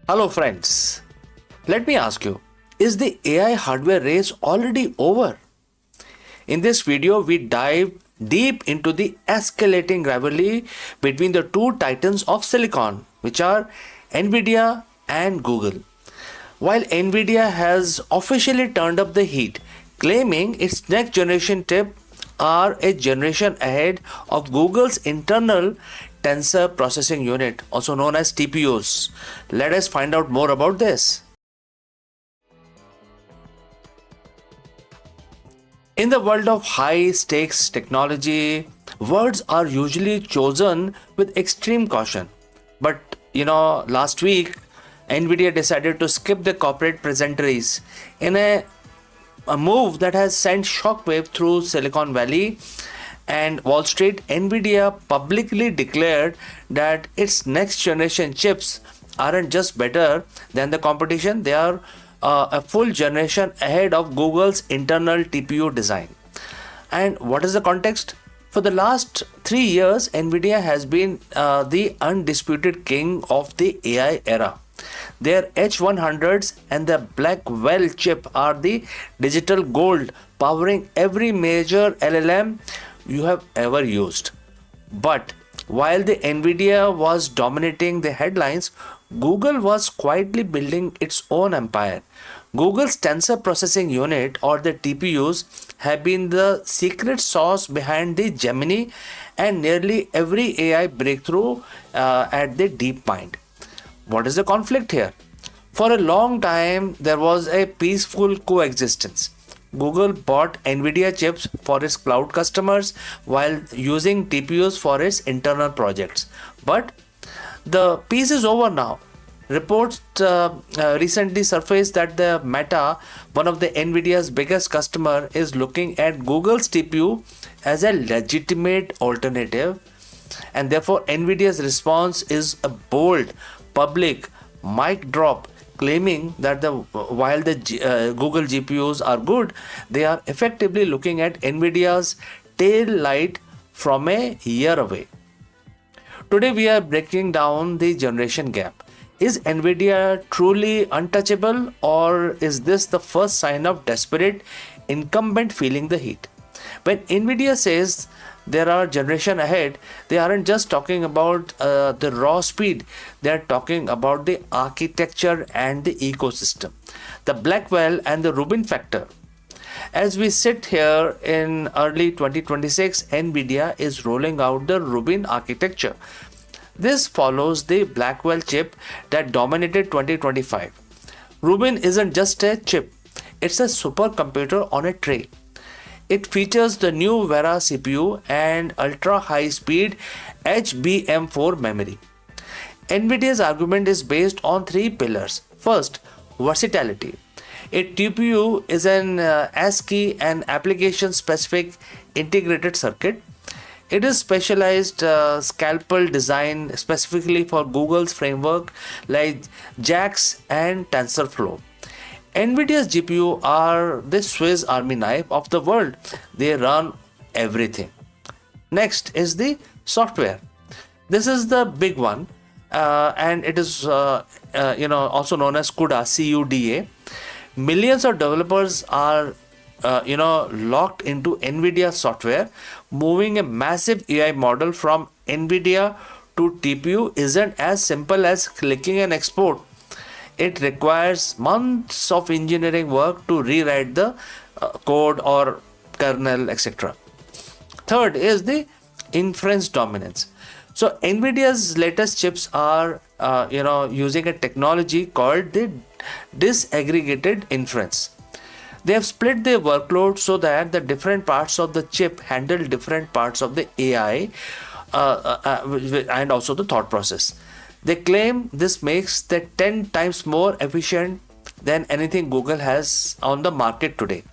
Hello friends, let me ask you, is the AI hardware race already over? In this video, we dive deep into the escalating rivalry between the two titans of silicon, which are Nvidia and Google. While Nvidia has officially turned up the heat, claiming its next generation chip are a generation ahead of Google's internal tensor processing unit, also known as TPUs. Let us find out more about this. In the world of high stakes technology, words are usually chosen with extreme caution. But last week, Nvidia decided to skip the corporate pleasantries in a move that has sent shockwave through Silicon Valley and Wall Street. Nvidia publicly declared that its next generation chips aren't just better than the competition, they are a full generation ahead of Google's internal TPU design. And what is the context? For the last 3 years, Nvidia has been the undisputed king of the AI era. Their H100s and the Blackwell chip are the digital gold powering every major LLM you have ever used. But while the Nvidia was dominating the headlines, Google was quietly building its own empire. Google's tensor processing unit, or the TPUs, have been the secret sauce behind the Gemini and nearly every AI breakthrough at the DeepMind. What is the conflict here? For a long time, there was a peaceful coexistence. Google bought Nvidia chips for its cloud customers while using TPUs for its internal projects. But the peace is over now. Reports recently surfaced that the Meta, one of the Nvidia's biggest customer, is looking at Google's TPU as a legitimate alternative, and therefore Nvidia's response is a bold, public mic drop, claiming that while the Google GPUs are good, they are effectively looking at Nvidia's tail light from a year away. Today we are breaking down the generation gap. Is Nvidia truly untouchable, or is this the first sign of desperate incumbent feeling the heat? When Nvidia says there are generation ahead, they aren't just talking about the raw speed, they are talking about the architecture and the ecosystem, the Blackwell and the Rubin factor. As we sit here in early 2026, Nvidia is rolling out the Rubin architecture. This follows the Blackwell chip that dominated 2025. Rubin isn't just a chip, it's a supercomputer on a tray. It features the new Vera CPU and ultra high speed HBM4 memory. Nvidia's argument is based on 3 pillars. First, versatility. A TPU is an ASCII and application specific integrated circuit. It is specialized scalpel design specifically for Google's framework like JAX and TensorFlow. Nvidia's GPU are the Swiss Army knife of the world. They run everything. Next is the software. This is the big one, and it is also known as CUDA, CUDA. Millions of developers are locked into Nvidia software. Moving a massive AI model from Nvidia to TPU isn't as simple as clicking an export. It requires months of engineering work to rewrite the code or kernel, etc. Third is the inference dominance. So Nvidia's latest chips are using a technology called the disaggregated inference. They have split their workload so that the different parts of the chip handle different parts of the AI and also the thought process. They claim this makes them 10 times more efficient than anything Google has on the market today.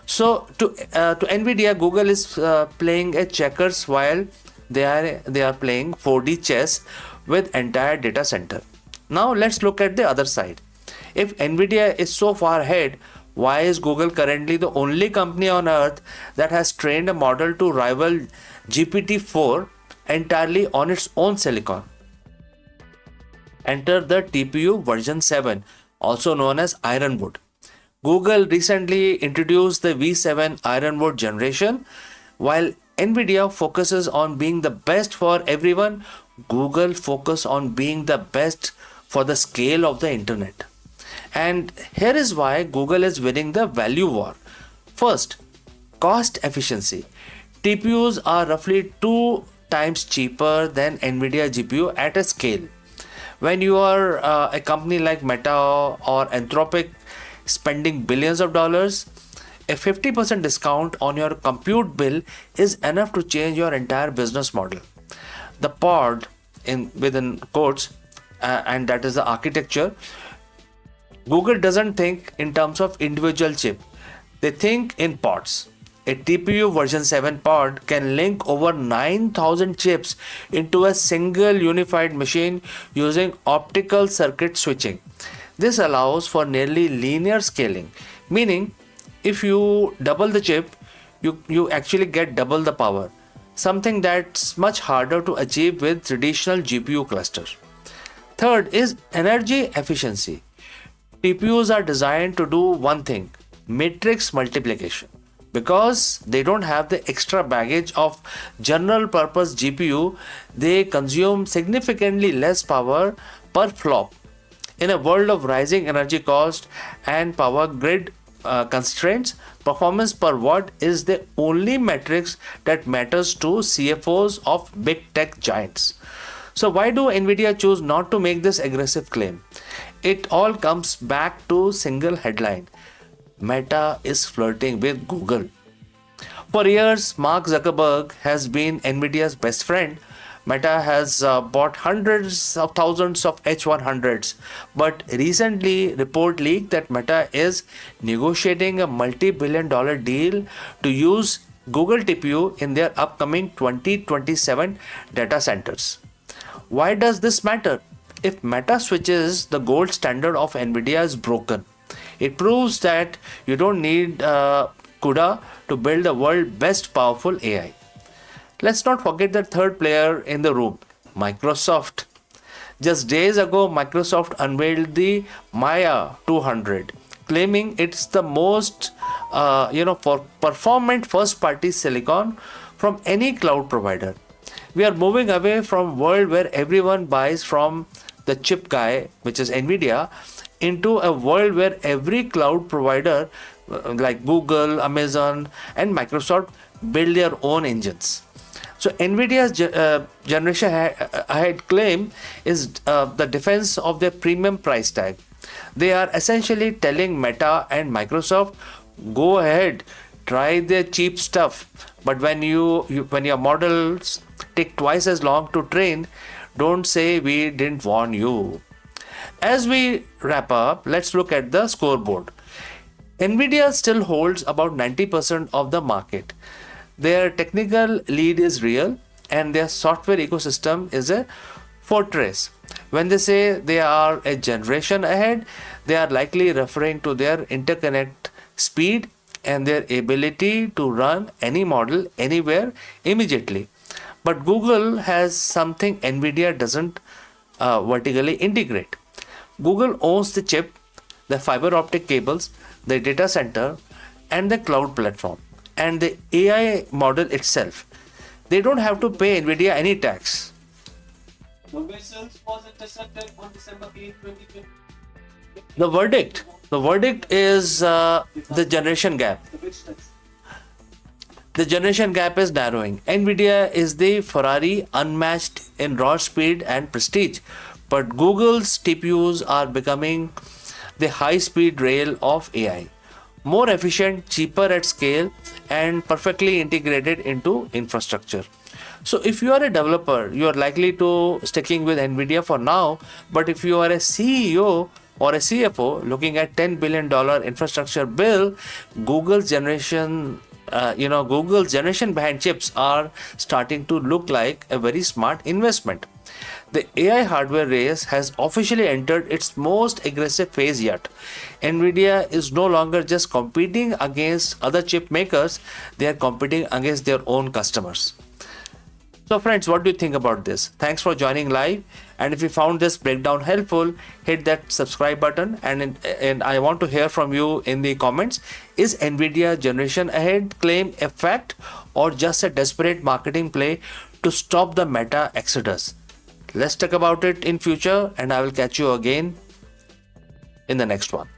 So to Nvidia, Google is playing a checkers while they are playing 4D chess with entire data center. Now let's look at the other side. If Nvidia is so far ahead, why is Google currently the only company on earth that has trained a model to rival GPT-4 entirely on its own silicon? Enter the TPU version 7, also known as Ironwood. Google recently introduced the V7 Ironwood generation. While Nvidia focuses on being the best for everyone, Google focus on being the best for the scale of the internet. And here is why Google is winning the value war. First, cost efficiency. TPUs are roughly 2 times cheaper than Nvidia GPU at a scale. When you are a company like Meta or Anthropic spending billions of dollars, a 50% discount on your compute bill is enough to change your entire business model. The pod, in within quotes, and that is the architecture. Google doesn't think in terms of individual chip. They think in pods. A TPU version 7 pod can link over 9,000 chips into a single unified machine using optical circuit switching. This allows for nearly linear scaling, meaning if you double the chip, you actually get double the power, something that's much harder to achieve with traditional GPU clusters. Third is energy efficiency. TPUs are designed to do one thing: matrix multiplication. Because they don't have the extra baggage of general purpose GPU, they consume significantly less power per flop. In a world of rising energy cost and power grid constraints, performance per watt is the only metrics that matters to CFOs of big tech giants. So why do Nvidia choose not to make this aggressive claim? It all comes back to single headline: Meta is flirting with Google. For years, Mark Zuckerberg has been Nvidia's best friend. Meta has bought hundreds of thousands of H100s, but recently report leaked that Meta is negotiating a multi-billion-dollar deal to use Google TPU in their upcoming 2027 data centers. Why does this matter? If Meta switches, the gold standard of Nvidia is broken. It proves that you don't need CUDA to build the world's best powerful AI. Let's not forget the third player in the room, Microsoft. Just days ago, Microsoft unveiled the Maya 200, claiming it's the most, for performant first-party silicon from any cloud provider. We are moving away from world where everyone buys from the chip guy, which is Nvidia, into a world where every cloud provider like Google, Amazon, and Microsoft build their own engines. So Nvidia's generation ahead claim is the defense of their premium price tag. They are essentially telling Meta and Microsoft, go ahead, try their cheap stuff, but when your models take twice as long to train, don't say we didn't warn you. As we wrap up, let's look at the scoreboard. Nvidia still holds about 90% of the market. Their technical lead is real and their software ecosystem is a fortress. When they say they are a generation ahead, they are likely referring to their interconnect speed and their ability to run any model anywhere immediately. But Google has something Nvidia doesn't vertically integrate. Google owns the chip, the fiber optic cables, the data center, and the cloud platform, and the AI model itself. They don't have to pay Nvidia any tax. The vessels was intercepted on December 8, 2020. The verdict is the generation gap. The generation gap is narrowing. Nvidia is the Ferrari unmatched in raw speed and prestige, but Google's TPUs are becoming the high-speed rail of AI. More efficient, cheaper at scale, and perfectly integrated into infrastructure. So if you are a developer, you are likely to sticking with Nvidia for now, but if you are a CEO or a CFO looking at $10 billion infrastructure bill, Google's generation behind chips are starting to look like a very smart investment. The AI hardware race has officially entered its most aggressive phase yet. Nvidia is no longer just competing against other chip makers, they are competing against their own customers. So friends, what do you think about this? Thanks for joining live. And if you found this breakdown helpful, hit that subscribe button. And I want to hear from you in the comments. Is Nvidia generation ahead claim a fact or just a desperate marketing play to stop the meta exodus? Let's talk about it in future, and I will catch you again in the next one.